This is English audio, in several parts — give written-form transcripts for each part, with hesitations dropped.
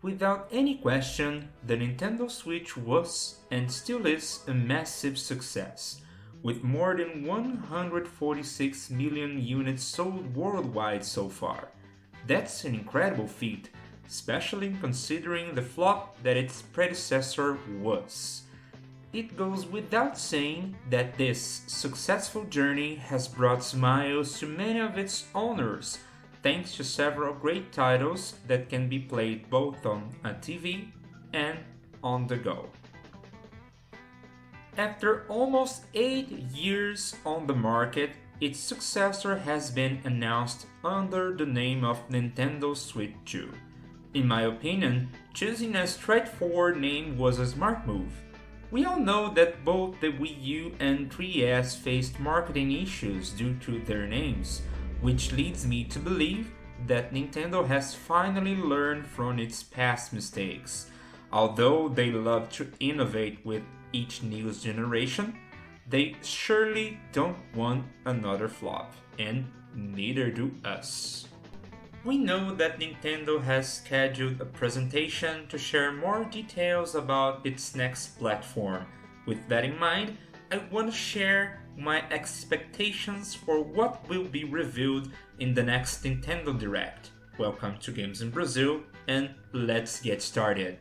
Without any question, the Nintendo Switch was and still is a massive success, with more than 146 million units sold worldwide so far. That's an incredible feat, especially considering the flop that its predecessor was. It goes without saying that this successful journey has brought smiles to many of its owners, thanks to several great titles that can be played both on a TV and on the go. After almost 8 years on the market, its successor has been announced under the name of Nintendo Switch 2. In my opinion, choosing a straightforward name was a smart move. We all know that both the Wii U and 3DS faced marketing issues due to their names, which leads me to believe that Nintendo has finally learned from its past mistakes. Although they love to innovate with each new generation, they surely don't want another flop, and neither do us. We know that Nintendo has scheduled a presentation to share more details about its next platform. With that in mind, I want to share my expectations for what will be revealed in the next Nintendo Direct. Welcome to Games in Brazil, and let's get started.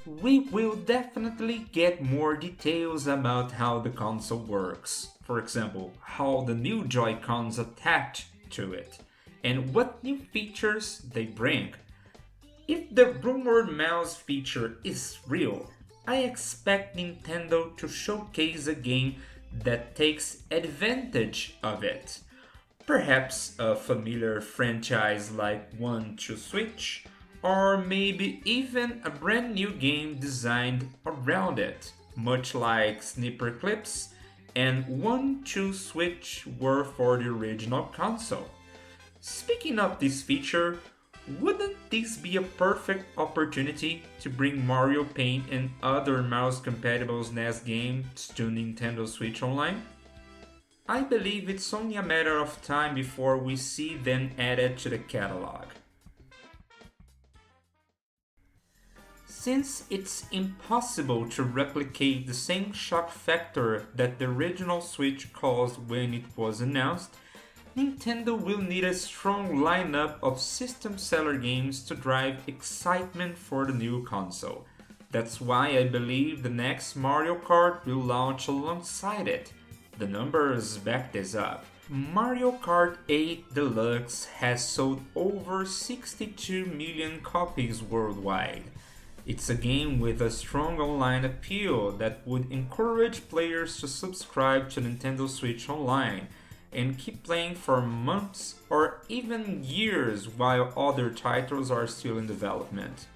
We will definitely get more details about how the console works. For example, how the new Joy-Cons attach to it, and what new features they bring. If the rumored mouse feature is real, I expect Nintendo to showcase a game that takes advantage of it. Perhaps a familiar franchise like One to Switch, or maybe even a brand new game designed around it, much like Snipper Clips and One to Switch were for the original console. Speaking of this feature, wouldn't this be a perfect opportunity to bring Mario Paint and other mouse-compatible SNES games to Nintendo Switch Online? I believe it's only a matter of time before we see them added to the catalog. Since it's impossible to replicate the same shock factor that the original Switch caused when it was announced, Nintendo will need a strong lineup of system seller games to drive excitement for the new console. That's why I believe the next Mario Kart will launch alongside it. The numbers back this up. Mario Kart 8 Deluxe has sold over 62 million copies worldwide. It's a game with a strong online appeal that would encourage players to subscribe to Nintendo Switch Online and keep playing for months or even years while other titles are still in development.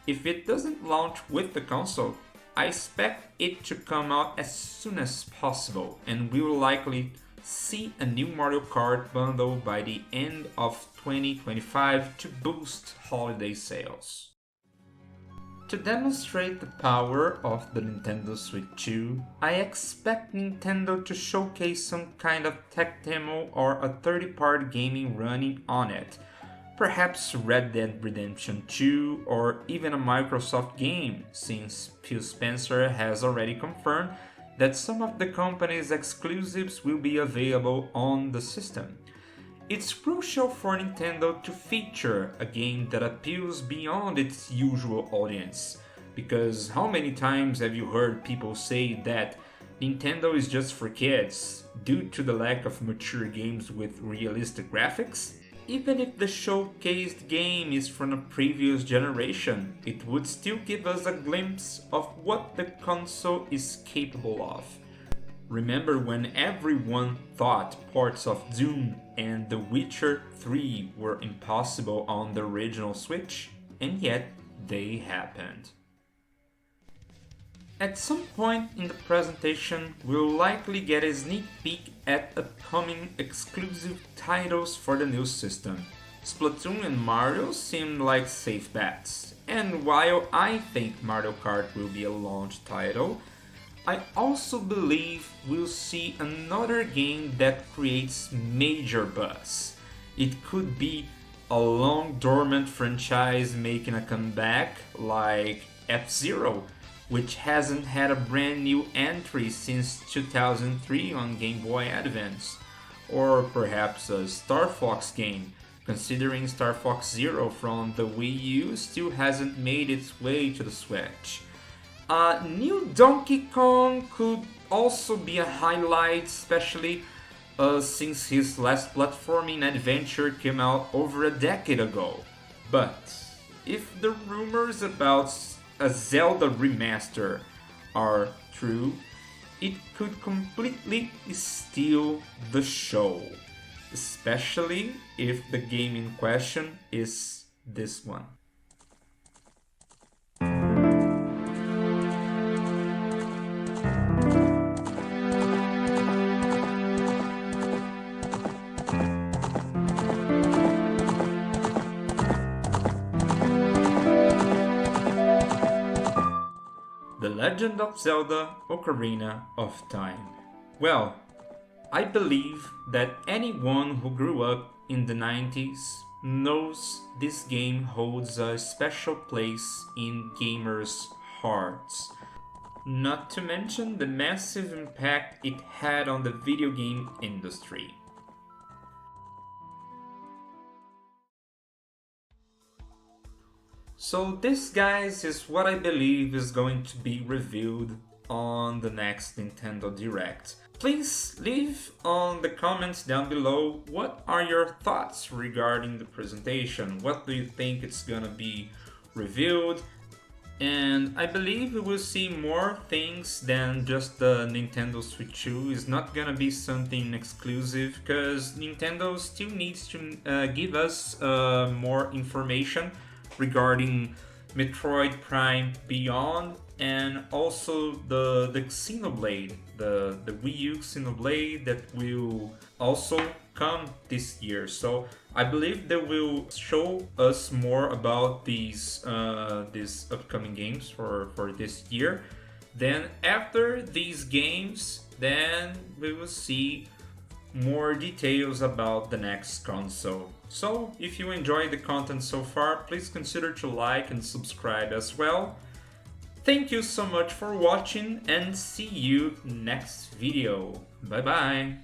If it doesn't launch with the console, I expect it to come out as soon as possible, and we will likely see a new Mario Kart bundle by the end of 2025 to boost holiday sales. To demonstrate the power of the Nintendo Switch 2, I expect Nintendo to showcase some kind of tech demo or a third-party gaming running on it. Perhaps Red Dead Redemption 2 or even a Microsoft game, since Phil Spencer has already confirmed that some of the company's exclusives will be available on the system. It's crucial for Nintendo to feature a game that appeals beyond its usual audience, because how many times have you heard people say that Nintendo is just for kids due to the lack of mature games with realistic graphics? Even if the showcased game is from a previous generation, it would still give us a glimpse of what the console is capable of. Remember when everyone thought ports of Doom and The Witcher 3 were impossible on the original Switch? And yet, they happened. At some point in the presentation, we'll likely get a sneak peek at upcoming exclusive titles for the new system. Splatoon and Mario seem like safe bets, and while I think Mario Kart will be a launch title, I also believe we'll see another game that creates major buzz. It could be a long dormant franchise making a comeback like F-Zero, which hasn't had a brand new entry since 2003 on Game Boy Advance, or perhaps a Star Fox game, considering Star Fox Zero from the Wii U still hasn't made its way to the Switch. New Donkey Kong could also be a highlight, especially since his last platforming adventure came out over a decade ago. But if the rumors about a Zelda remaster are true, it could completely steal the show, especially if the game in question is this one. The Legend of Zelda: Ocarina of Time. Well, I believe that anyone who grew up in the 90s knows this game holds a special place in gamers' hearts. Not to mention the massive impact it had on the video game industry. So this, guys, is what I believe is going to be revealed on the next Nintendo Direct. Please leave on the comments down below what are your thoughts regarding the presentation. What do you think it's gonna be revealed? And I believe we will see more things than just the Nintendo Switch 2. It's not gonna be something exclusive because Nintendo still needs to give us more information regarding Metroid Prime Beyond and also the Xenoblade, the Wii U Xenoblade that will also come this year. So I believe they will show us more about these upcoming games for this year. Then after these games, then we will see more details about the next console. So if you enjoyed the content so far, please consider to like and subscribe as well. Thank you so much for watching and see you next video. Bye bye.